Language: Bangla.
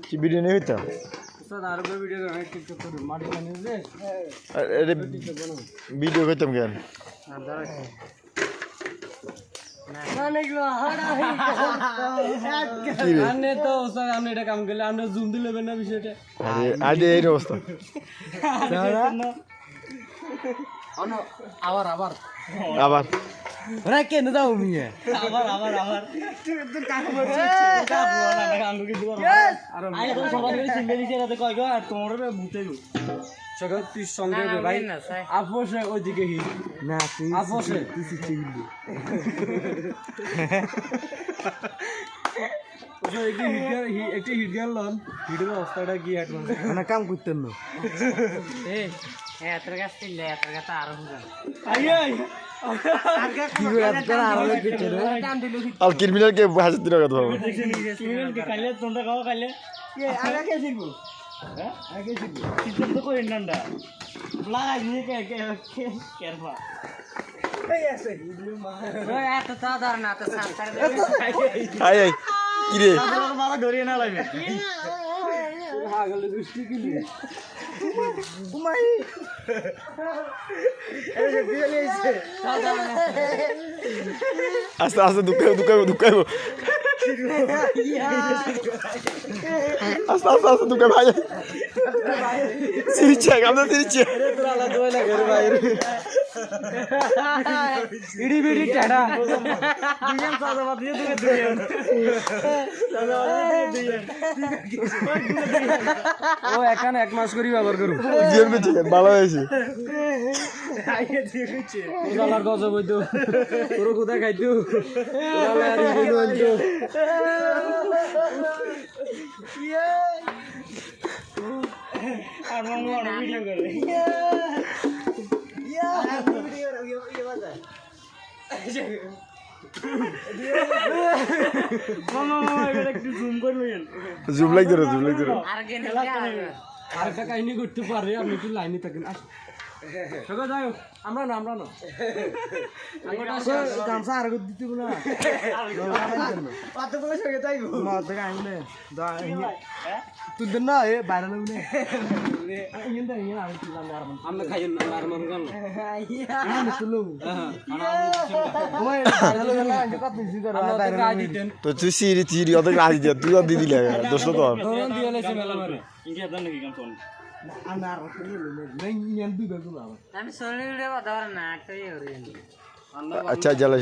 কি ভিডিও নেই হইতো ভিডিও করতাম কেন কাম করলে আমরা জুম দিলে না বিষয়টা এই অবস্থা আবার আবার আবার ওরা কেন যাও মিয়া আবার আবার আবার আপোষে ওইদিকে আপোষে একটি হিট গান লন হিটের অবস্থাটা কি মানে কাম করতেন না আর ক্রিমিনাল কে হাজার দিন কথা বলবো খাইলে তোমরা খাও খাইলে আগে শিখবো আগে শিখবো সিস্টেম তো করেন না লাগাই নিয়ে কেরফা কিরে মারা ধরিয়ে না লাগবে দৃষ্টি কিনে আস্তে আস্তে দুঃখাইব আস্তে আস্তে দুঃখাই ভাই সিরিচ্ছে আমরা সিরিচ্ছে ইডি বিডি টাটা ও এখানে এক মাস করি ব্যবহার করু জিএম কে চিকেন ভালো হয়েছে গলার গজব হইতো পুরো কোথায় খাইতো গলার হইতো আর মামা ভিডিও করে জুম লাইক ধরো আরেকটা কাহিনী করতে পারে আপনি একটু লাইনে থাকেন যাই হোক আমরা না গামছা আর দিতে না তুলতেন না এ বাইরে আমরা খাই তো তুই সিরি অত রাজি দিয়া তুই দিয়ে দিলে দোষ তো আমি সোনি ভিডিও কথা না আচ্ছা জ্বালা